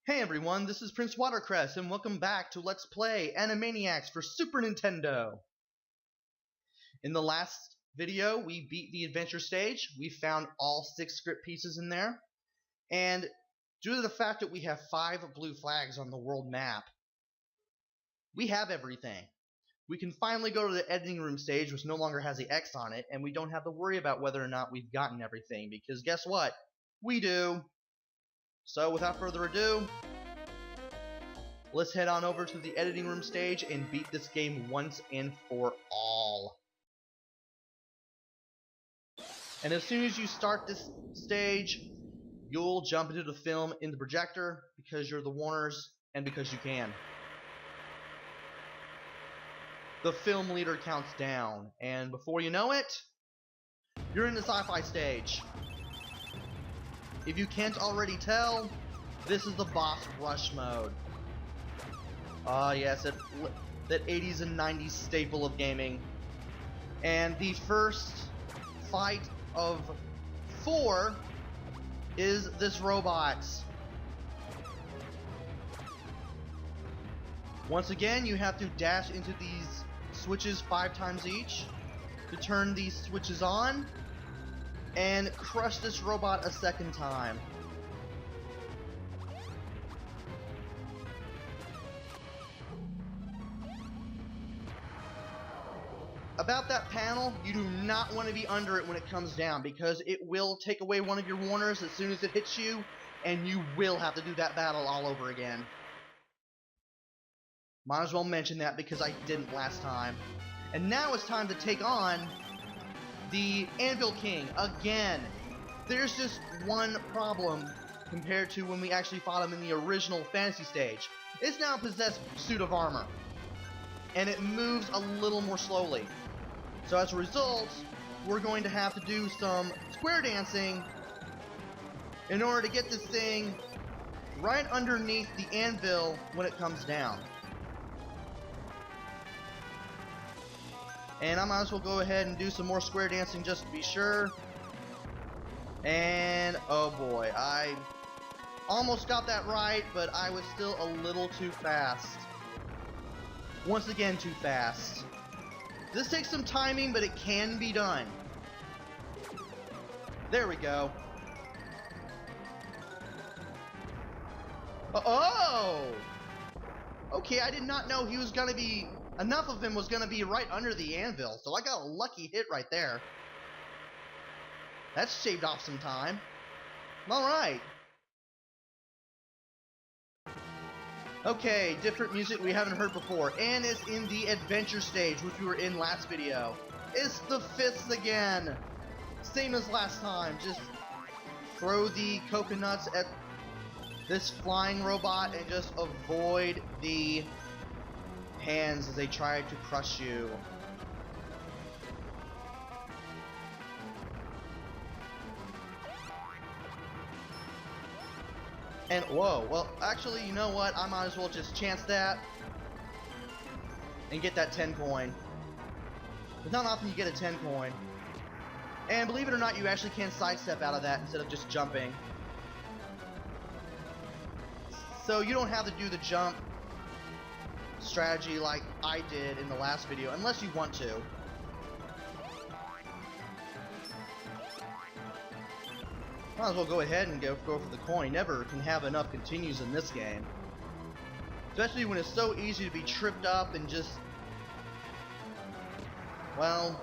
Hey everyone, this is Prince Watercress, and welcome back to Let's Play Animaniacs for Super Nintendo. In the last video, we beat the adventure stage. We found all 6 script pieces in there. And due to the fact that we have 5 blue flags on the world map, we have everything. We can finally go to the editing room stage, which no longer has the X on it, and we don't have to worry about whether or not we've gotten everything, because guess what? We do. So without further ado, let's head on over to the editing room stage and beat this game once and for all. And as soon as you start this stage, you'll jump into the film in the projector because you're the Warners and because you can. The film leader counts down, and before you know it, you're in the sci-fi stage. If you can't already tell, this is the boss rush mode. Ah, yes, that 80s and 90s staple of gaming. And the first fight of 4 is this robot. Once again, you have to dash into these switches 5 times each to turn these switches on and crush this robot a second time. About that panel, you do not want to be under it when it comes down, because it will take away one of your Warners as soon as it hits you, and you will have to do that battle all over again. Might as well mention that because I didn't last time. And now it's time to take on the Anvil King again. There's just one problem compared to when we actually fought him in the original fantasy stage. It's now a possessed suit of armor, and it moves a little more slowly. So as a result, we're going to have to do some square dancing in order to get this thing right underneath the anvil when it comes down. And I might as well go ahead and do some more square dancing just to be sure. And oh boy, I almost got that right, but I was still a little too fast. Once again, too fast. This takes some timing, but it can be done. There we go. Oh! Okay, I did not know he was gonna be... Enough of him was gonna be right under the anvil, so I got a lucky hit right there. That's shaved off some time. Alright. Okay, different music we haven't heard before, and it's in the adventure stage, which we were in last video. It's the fists again! Same as last time, just throw the coconuts at this flying robot and just avoid the hands as they try to crush you. And whoa, well actually, you know what, I might as well just chance that and get that 10 coin. It's not often you get a 10 coin. And believe it or not, you actually can sidestep out of that instead of just jumping. So you don't have to do the jump strategy like I did in the last video, unless you want to. Might as well go ahead and go for the coin. Never can have enough continues in this game. Especially when it's so easy to be tripped up and just, well,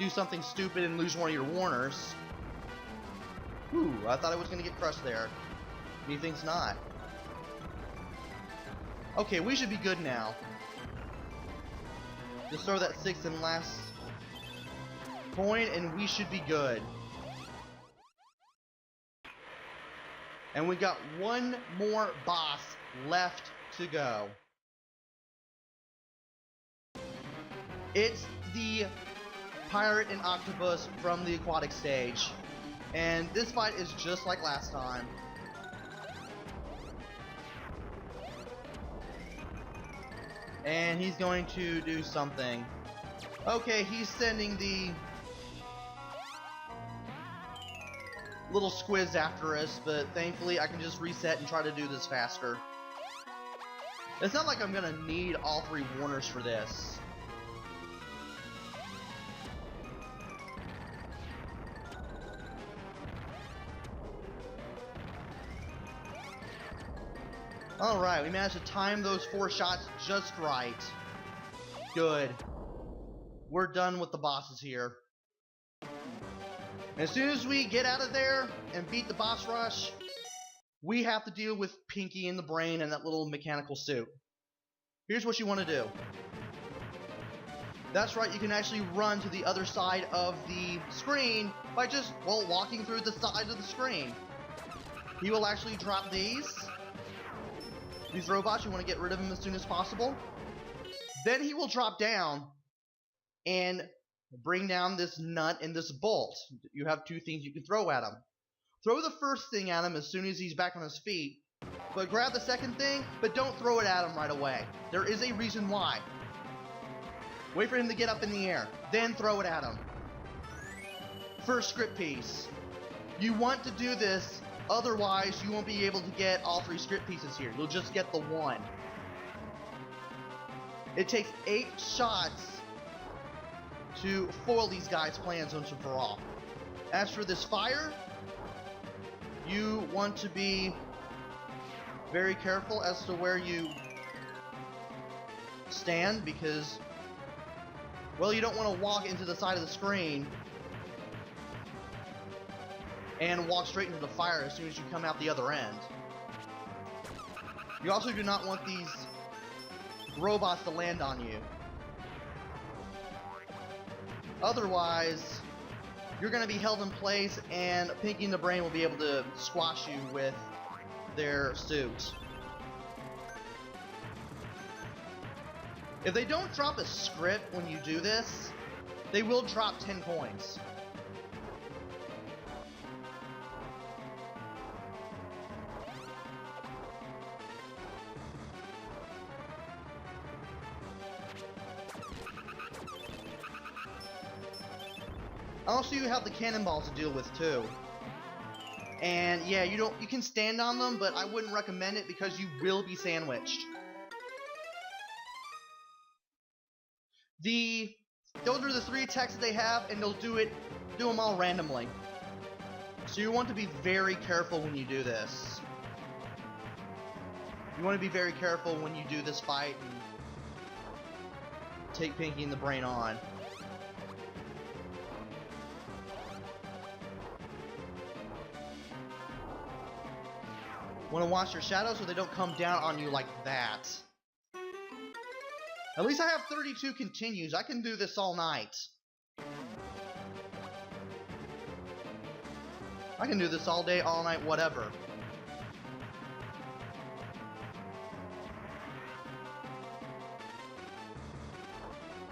do something stupid and lose one of your Warners. Whew, I thought I was going to get crushed there. Methinks not. Okay, we should be good now. Just throw that 6th and last coin and we should be good. And we got one more boss left to go. It's the Pirate and Octopus from the aquatic stage. And this fight is just like last time. And he's going to do something. Okay, he's sending the little squiz after us, but thankfully I can just reset and try to do this faster. It's not like I'm gonna need all 3 Warners for this. Alright, we managed to time those 4 shots just right. Good. We're done with the bosses here. As soon as we get out of there and beat the boss rush, we have to deal with Pinky in the brain and that little mechanical suit. Here's what you want to do. That's right, you can actually run to the other side of the screen by just, well, walking through the side of the screen. He will actually drop these robots. You want to get rid of them as soon as possible. Then he will drop down and bring down this nut and this bolt. You have 2 things you can throw at him. Throw the first thing at him as soon as he's back on his feet, but grab the second thing, but don't throw it at him right away. There is a reason why. Wait for him to get up in the air, then throw it at him. First script piece. You want to do this, otherwise you won't be able to get all 3 script pieces here. You'll just get the 1. It takes 8 shots to foil these guys' plans once and for all. As for this fire, you want to be very careful as to where you stand, because, well, you don't want to walk into the side of the screen and walk straight into the fire as soon as you come out the other end. You also do not want these robots to land on you. Otherwise, you're going to be held in place, and Pinky in the Brain will be able to squash you with their suit. If they don't drop a script when you do this, they will drop 10 coins. Also, you have the cannonballs to deal with too. And yeah, you can stand on them, but I wouldn't recommend it because you will be sandwiched. Those are the 3 attacks that they have, and they'll do them all randomly. So you want to be very careful when you do this. You want to be very careful when you do this fight and take Pinky in the Brain on. Want to watch your shadows so they don't come down on you like that. At least I have 32 continues. I can do this all night. I can do this all day, all night, whatever.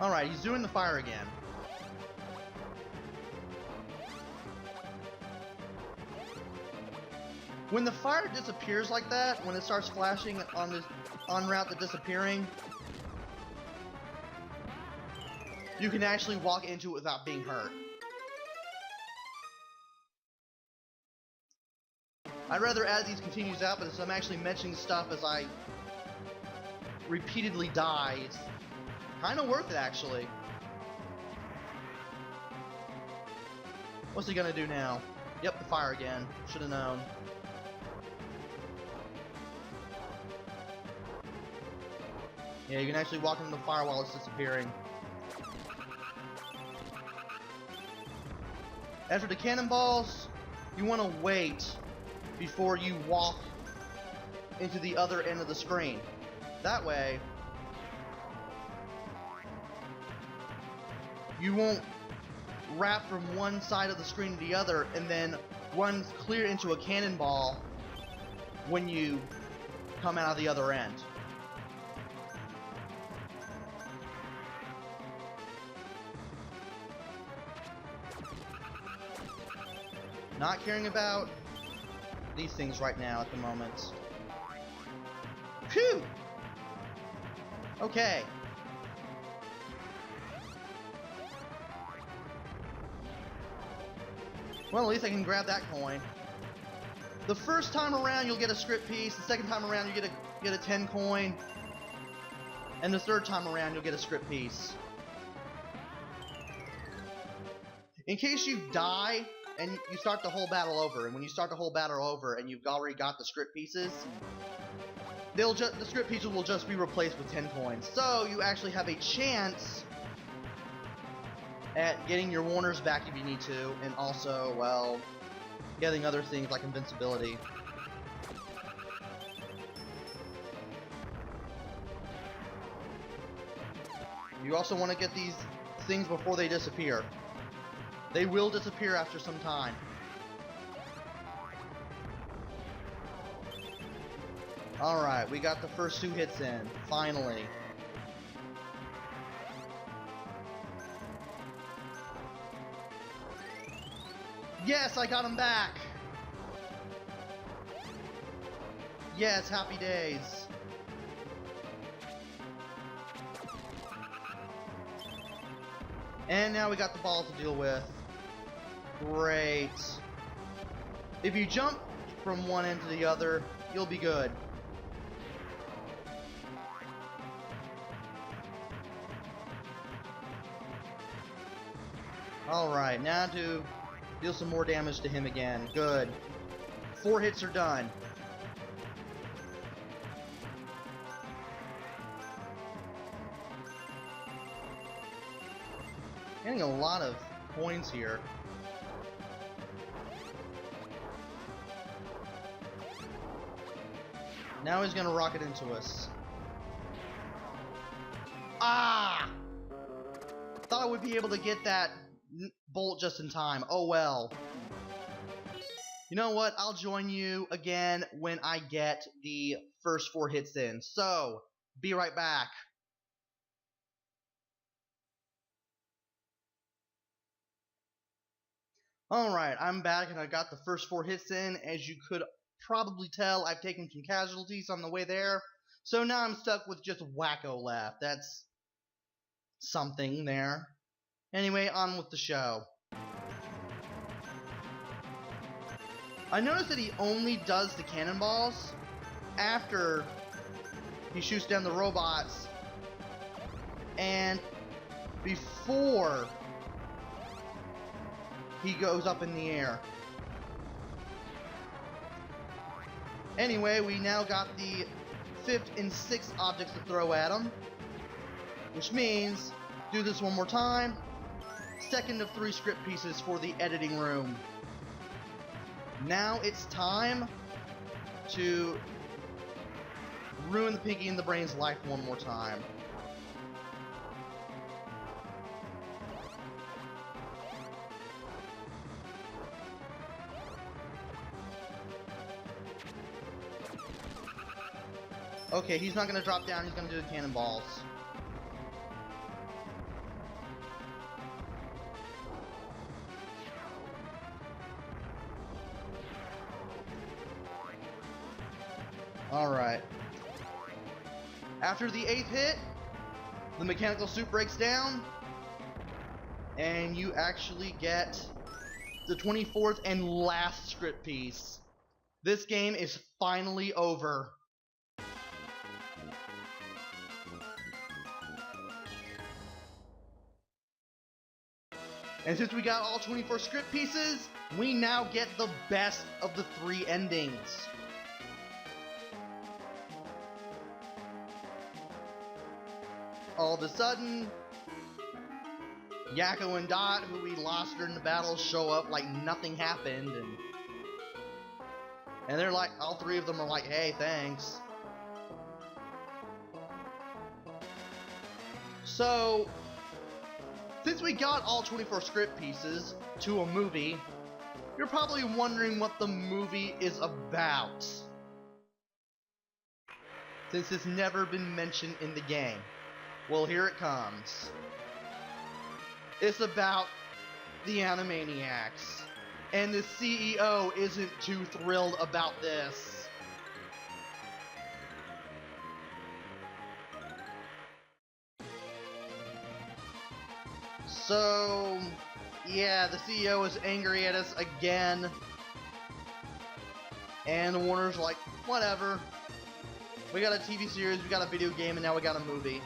Alright, he's doing the fire again. When the fire disappears like that, when it starts flashing on route to disappearing, you can actually walk into it without being hurt. I'd rather add these continues out, but as I'm actually mentioning stuff as I repeatedly die, it's kind of worth it actually. What's he gonna do now? Yep, the fire again. Should have known. Yeah, you can actually walk into the fire while it's disappearing. As for the cannonballs, you want to wait before you walk into the other end of the screen. That way, you won't wrap from one side of the screen to the other and then run clear into a cannonball when you come out of the other end. Not caring about these things right now at the moment. Phew! Okay. Well, at least I can grab that coin. The first time around, you'll get a script piece. The second time around, you get a 10 coin. And the third time around, you'll get a script piece. In case you die and you start the whole battle over, and when you start the whole battle over and you've already got the script pieces, the script pieces will just be replaced with 10 coins. So you actually have a chance at getting your Warners back if you need to, and also, well, getting other things like invincibility. You also want to get these things before they disappear. They will disappear after some time. Alright, we got the first 2 hits in, finally. Yes, I got him back! Yes, happy days. And now we got the ball to deal with. Great. If you jump from one end to the other, you'll be good. Alright, now to deal some more damage to him again. Good. 4 hits are done. Getting a lot of coins here. Now he's gonna rocket into us. Ah! Thought I would be able to get that bolt just in time. Oh well. You know what? I'll join you again when I get the first 4 hits in. So, be right back. Alright, I'm back and I got the first 4 hits in. As you could probably tell, I've taken some casualties on the way there. So now I'm stuck with just Wacko left. That's something there. Anyway, on with the show. I noticed that he only does the cannonballs after he shoots down the robots and before he goes up in the air. Anyway, we now got the 5th and 6th objects to throw at him, which means do this one more time. 2nd of 3 script pieces for the editing room. Now it's time to ruin the Pinky and the Brain's life one more time. Okay, he's not gonna drop down, he's gonna do the cannonballs. Alright. After the 8th hit, the mechanical suit breaks down, and you actually get the 24th and last script piece. This game is finally over. And since we got all 24 script pieces, we now get the best of the 3 endings. All of a sudden, Yakko and Dot, who we lost during the battle, show up like nothing happened, and they're like, all 3 of them are like, hey, thanks. So, since we got all 24 script pieces to a movie, you're probably wondering what the movie is about, since it's never been mentioned in the game. Well, here it comes. It's about the Animaniacs, and the CEO isn't too thrilled about this. So, yeah, the CEO is angry at us again. And the Warner's like, whatever. We got a TV series, we got a video game, and now we got a movie.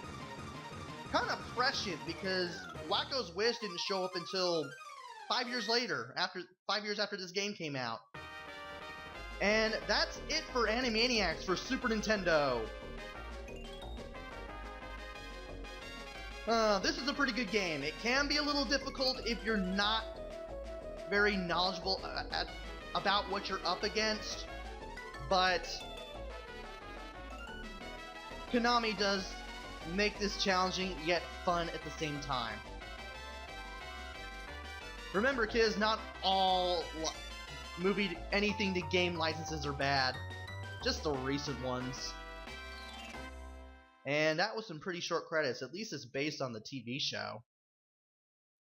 Kind of prescient because Wacko's Wish didn't show up until 5 years later, 5 years after this game came out. And that's it for Animaniacs for Super Nintendo. This is a pretty good game. It can be a little difficult if you're not very knowledgeable about what you're up against, but Konami does make this challenging yet fun at the same time. Remember, kids, not all anything to game licenses are bad, just the recent ones. And that was some pretty short credits, at least it's based on the TV show.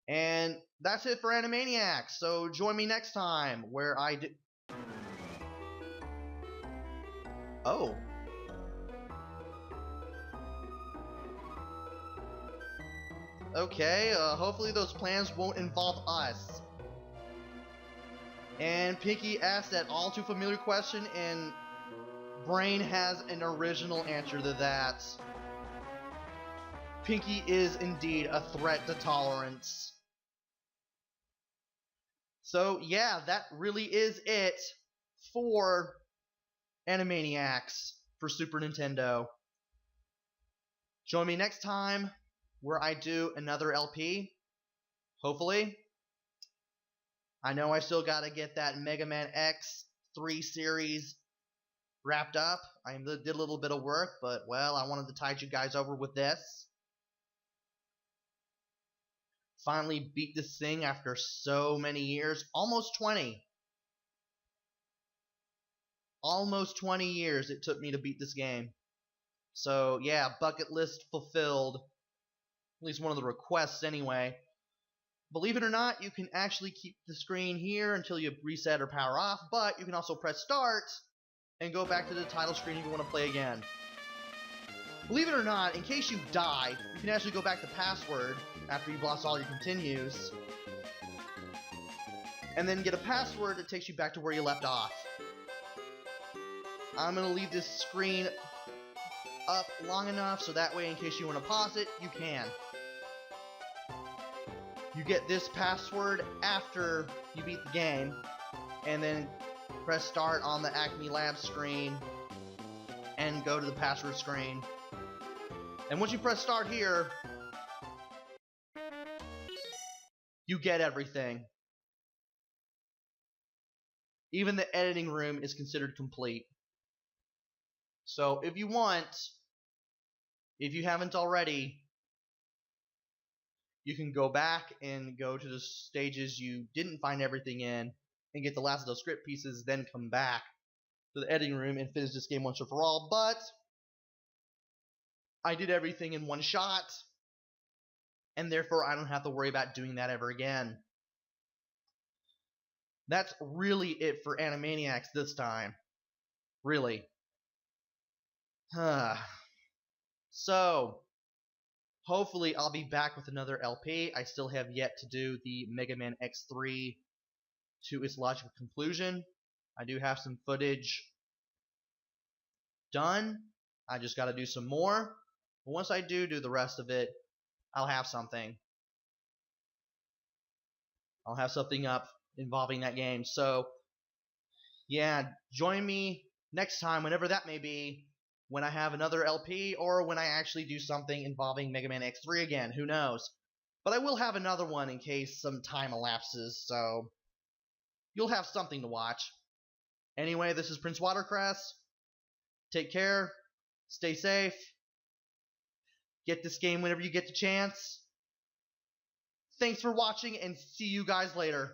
And that's it for Animaniacs, so join me next time where I do... Oh. Okay, hopefully those plans won't involve us. And Pinky asked that all too familiar question, and Brain has an original answer to that. Pinky is indeed a threat to tolerance. So yeah, that really is it for Animaniacs for Super Nintendo. Join me next time where I do another LP, hopefully. I know I still gotta get that Mega Man X3 series wrapped up. I did a little bit of work, but, well, I wanted to tide you guys over with this. Finally beat this thing after so many years. Almost 20. Almost 20 years it took me to beat this game. So, yeah, bucket list fulfilled. At least one of the requests, anyway. Believe it or not, you can actually keep the screen here until you reset or power off, but you can also press start and go back to the title screen if you want to play again. Believe it or not, in case you die, you can actually go back to password after you've lost all your continues, and then get a password that takes you back to where you left off. I'm going to leave this screen up long enough so that way in case you want to pause it, you can. You get this password after you beat the game, and then press start on the Acme Labs screen and go to the password screen. And once you press start here, you get everything. Even the editing room is considered complete. So if you want, if you haven't already, you can go back and go to the stages you didn't find everything in and get the last of those script pieces, then come back to the editing room and finish this game once and for all. But I did everything in one shot, and therefore I don't have to worry about doing that ever again. That's really it for Animaniacs this time. Really. So, hopefully I'll be back with another LP. I still have yet to do the Mega Man X3 to its logical conclusion. I do have some footage done. I just got to do some more. But once I do the rest of it, I'll have something. I'll have something up involving that game. So, yeah, join me next time, whenever that may be, when I have another LP or when I actually do something involving Mega Man X3 again. Who knows? But I will have another one in case some time elapses, so you'll have something to watch. Anyway, this is Prince Watercress. Take care. Stay safe. Get this game whenever you get the chance. Thanks for watching, and see you guys later.